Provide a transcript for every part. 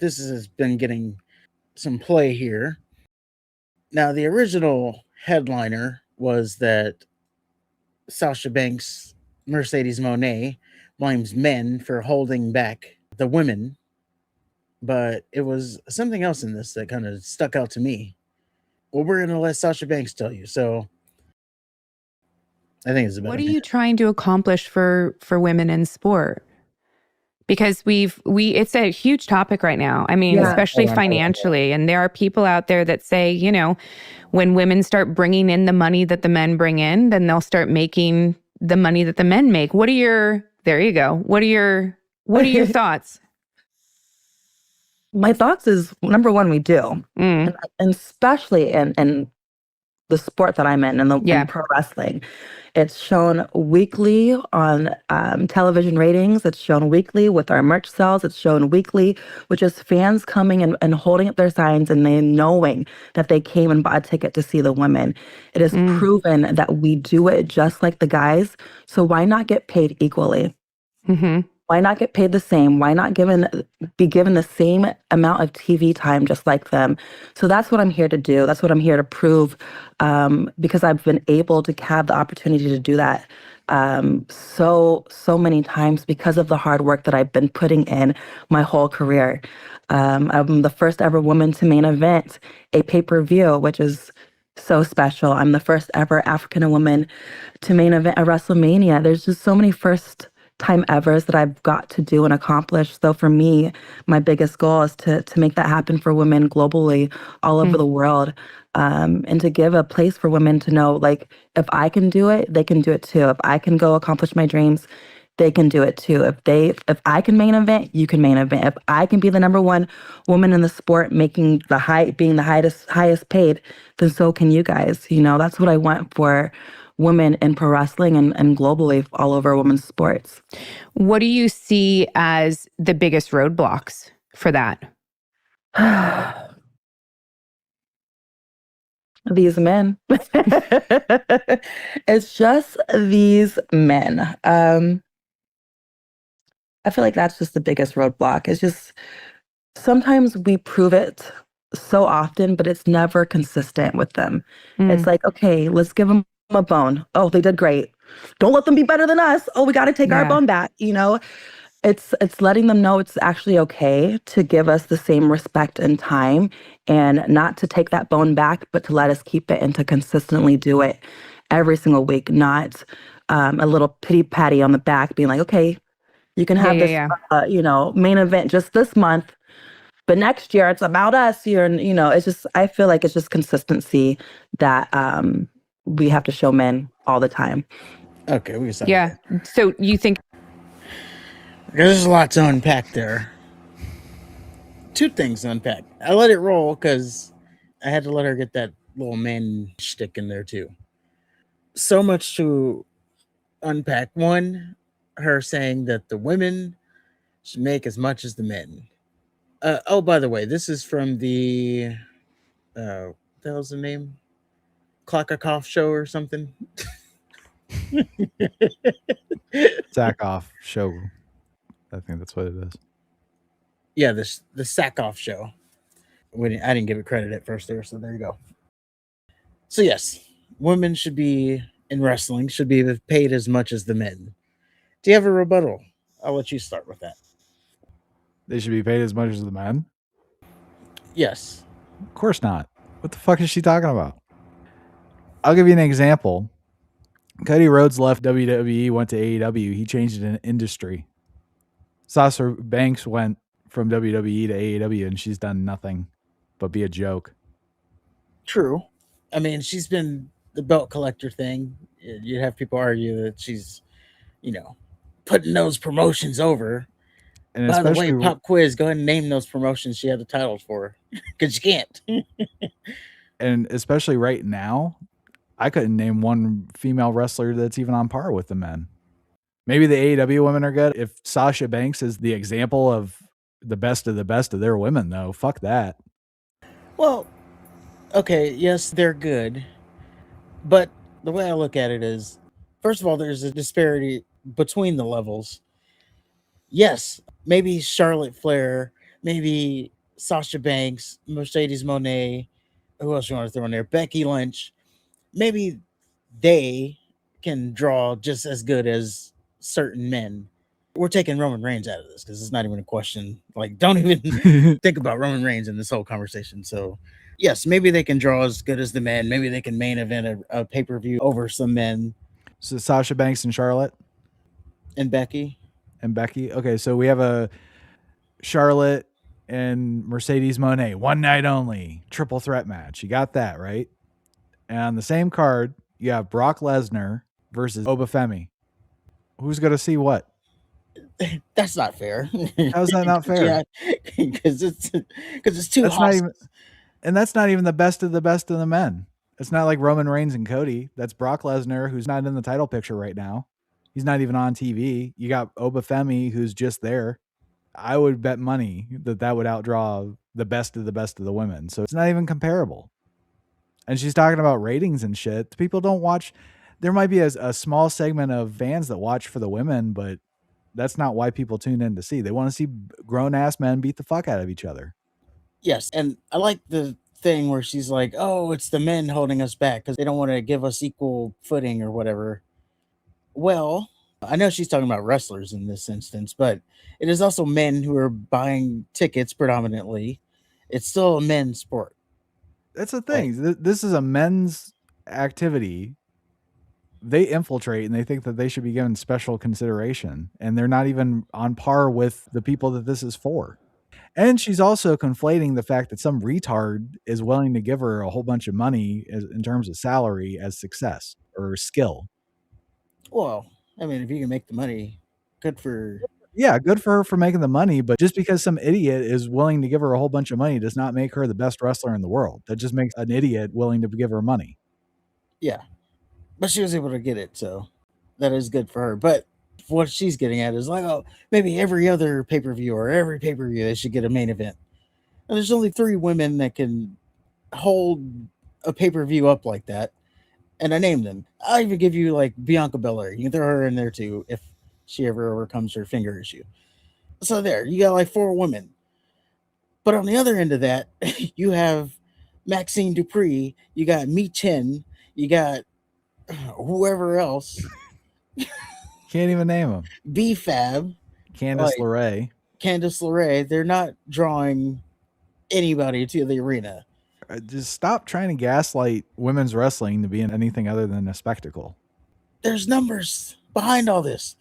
This has been getting some play here. Now, the original headliner was that Sasha Banks, Mercedes Monet, blames men for holding back the women, but it was something else in this that kind of stuck out to me. Well, we're going to let Sasha Banks tell you. So I think it's a better. What are you trying to accomplish for women in sport? Because it's a huge topic right now. I mean, especially financially. And there are people out there that say, you know, when women start bringing in the money that the men bring in, then they'll start making the money that the men make. There you go. What are your thoughts? My thoughts is, number one, we do. And especially in the sport that I'm in, in pro wrestling. It's shown weekly on television ratings. It's shown weekly with our merch sales. It's shown weekly with just fans coming and holding up their signs and they knowing that they came and bought a ticket to see the women. It is proven that we do it just like the guys. So why not get paid equally? Why not get paid the same? Why not be given the same amount of TV time just like them? So that's what I'm here to do. That's what I'm here to prove, because I've been able to have the opportunity to do that so many times because of the hard work that I've been putting in my whole career. I'm the first ever woman to main event a pay-per-view, which is so special. I'm the first ever African woman to main event a WrestleMania. There's just so many first time evers that I've got to do and accomplish. So for me, my biggest goal is to make that happen for women globally, all over the world, and to give a place for women to know, like, if I can do it, they can do it too. If I can go accomplish my dreams, they can do it too. If I can main event, you can main event. If I can be the number one woman in the sport, being the highest paid, then so can you guys. You know, that's what I want for women in pro wrestling and globally all over women's sports. What do you see as the biggest roadblocks for that? These men. It's just these men. I feel like that's just the biggest roadblock. It's just sometimes we prove it so often, but it's never consistent with them. It's like, okay, let's give them a bone. Oh, they did great. Don't let them be better than us. Oh, we got to take our bone back. You know, it's letting them know it's actually okay to give us the same respect and time, and not to take that bone back, but to let us keep it and to consistently do it every single week. Not a little pity patty on the back, being like, okay, you can have this, main event just this month, but next year it's about us here. And, you know, it's just, I feel like it's just consistency that we have to show men all the time. Okay, we can stop. Yeah. So you think there's a lot to unpack there. Two things to unpack. I let it roll because I had to let her get that little man shtick in there too. So much to unpack. One, her saying that the women should make as much as the men. Oh, by the way, this is from the what the hell's the name? Clockakoff show or something. Sackoff show. I think that's what it is. Yeah, the Sackoff show. I didn't give it credit at first there, so there you go. So yes, women should be in wrestling should be paid as much as the men. Do you have a rebuttal? I'll let you start with that. They should be paid as much as the men? Yes. Of course not. What the fuck is she talking about? I'll give you an example. Cody Rhodes left WWE, went to AEW. He changed an industry. Sasha Banks went from WWE to AEW, and she's done nothing but be a joke. True. I mean, she's been the belt collector thing. You'd have people argue that she's, putting those promotions over. And by the way, pop quiz, go ahead and name those promotions she had the titles for, because you can't. And especially right now, I couldn't name one female wrestler that's even on par with the men. Maybe the AEW women are good. If Sasha Banks is the example of the best of their women, though, fuck that. Well, okay, yes, they're good. But the way I look at it is, first of all, there's a disparity between the levels. Yes, maybe Charlotte Flair maybe Sasha Banks, Mercedes Monet, who else you want to throw in there? Becky Lynch. Maybe they can draw just as good as certain men. We're taking Roman Reigns out of this because it's not even a question. Like, don't even think about Roman Reigns in this whole conversation. So, yes, maybe they can draw as good as the men. Maybe they can main event a pay-per-view over some men. So Sasha Banks and Charlotte? And Becky? Okay, so we have a Charlotte and Mercedes Monet, one night only, triple threat match. You got that, right? And on the same card, you have Brock Lesnar versus Obafemi. Who's going to see what? That's not fair. How's that not fair? Yeah, because it's too hostile. And that's not even the best of the men. It's not like Roman Reigns and Cody. That's Brock Lesnar, who's not in the title picture right now. He's not even on TV. You got Obafemi, who's just there. I would bet money that would outdraw the best of the women. So it's not even comparable. And she's talking about ratings and shit. People don't watch. There might be a small segment of fans that watch for the women, but that's not why people tune in to see. They want to see grown-ass men beat the fuck out of each other. Yes, and I like the thing where she's like, oh, it's the men holding us back because they don't want to give us equal footing or whatever. Well, I know she's talking about wrestlers in this instance, but it is also men who are buying tickets predominantly. It's still a men's sport. That's the thing. This is a men's activity. They infiltrate and they think that they should be given special consideration, and they're not even on par with the people that this is for. And she's also conflating the fact that some retard is willing to give her a whole bunch of money in terms of salary as success or skill. Well, I mean, if you can make the money, good for... Yeah, good for her for making the money, but just because some idiot is willing to give her a whole bunch of money does not make her the best wrestler in the world. That just makes an idiot willing to give her money. Yeah, but she was able to get it, so that is good for her. But what she's getting at is like, oh, maybe every other pay-per-view or every pay-per-view they should get a main event. And there's only 3 women that can hold a pay-per-view up like that, and I named them. I'll even give you like Bianca Belair. You can throw her in there too if she ever overcomes her finger issue. So there, you got like 4 women. But on the other end of that, you have Maxine Dupree, you got Mi Chen, you got whoever else. Can't even name them. B-Fab. Candice LeRae. Candice LeRae. They're not drawing anybody to the arena. Just stop trying to gaslight women's wrestling to be anything other than a spectacle. There's numbers behind all this.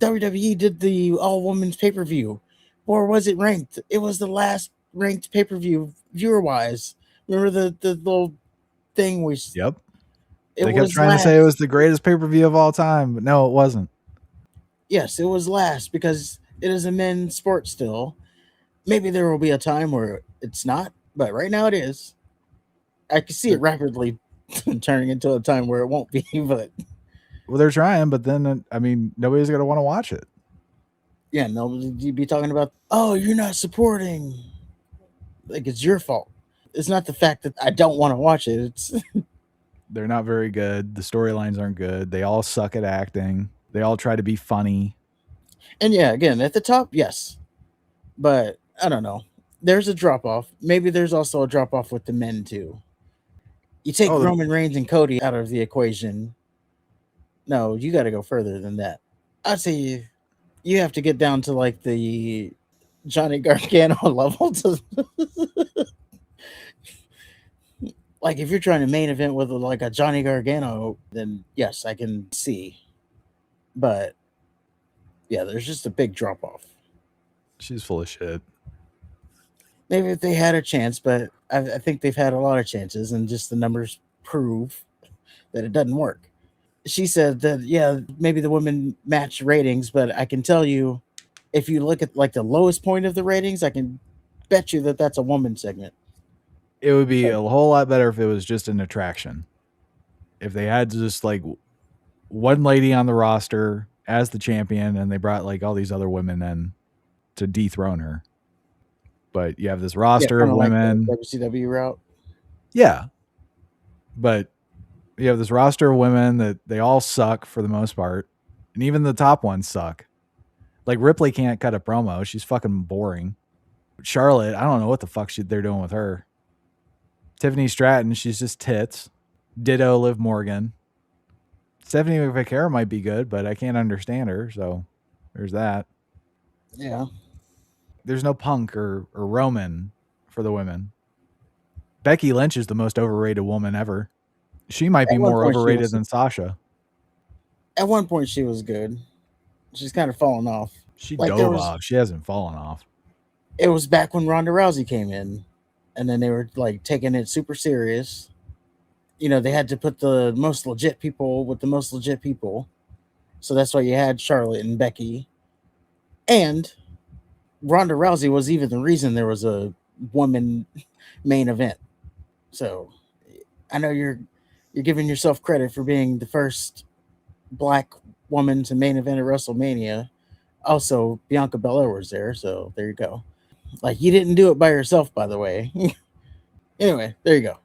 WWE did the all-women's pay-per-view. Or was it ranked? It was the last ranked pay-per-view viewer-wise. Remember the little thing we... Yep. They kept trying to say it was the greatest pay-per-view of all time, but no, it wasn't. Yes, it was last because it is a men's sport still. Maybe there will be a time where it's not, but right now it is. I can see it rapidly turning into a time where it won't be, but... Well, they're trying, but then, I mean, nobody's going to want to watch it. Yeah, you'd be talking about, oh, you're not supporting. Like, it's your fault. It's not the fact that I don't want to watch it. It's... They're not very good. The storylines aren't good. They all suck at acting. They all try to be funny. And yeah, again, at the top, yes. But, I don't know. There's a drop-off. Maybe there's also a drop-off with the men, too. You take Roman Reigns and Cody out of the equation. No, you got to go further than that. I'd say you have to get down to like the Johnny Gargano level. Like if you're trying to main event with like a Johnny Gargano, then yes, I can see. But yeah, there's just a big drop off. She's full of shit. Maybe if they had a chance, but I think they've had a lot of chances, and just the numbers prove that it doesn't work. She said that, yeah, maybe the women match ratings, but I can tell you, if you look at like the lowest point of the ratings, I can bet you that that's a woman segment. It would be a whole lot better if it was just an attraction. If they had just like one lady on the roster as the champion and they brought like all these other women in to dethrone her. But you have this roster of women. Like the WCW route. Yeah. But you have this roster of women that they all suck for the most part. And even the top ones suck. Like Ripley can't cut a promo. She's fucking boring. Charlotte, I don't know what the fuck they're doing with her. Tiffany Stratton, she's just tits. Ditto Liv Morgan. Stephanie McVicara might be good, but I can't understand her, so there's that. Yeah. There's no Punk or Roman for the women. Becky Lynch is the most overrated woman ever. She might be more overrated than Sasha. At one point, she was good. She's kind of fallen off. She dove off. She hasn't fallen off. It was back when Ronda Rousey came in, and then they were like taking it super serious. You know, they had to put the most legit people with the most legit people. So that's why you had Charlotte and Becky. And Ronda Rousey was even the reason there was a woman main event. So I know you're giving yourself credit for being the first black woman to main event at WrestleMania. Also, Bianca Belair was there, so there you go. Like, you didn't do it by yourself, by the way. Anyway, there you go.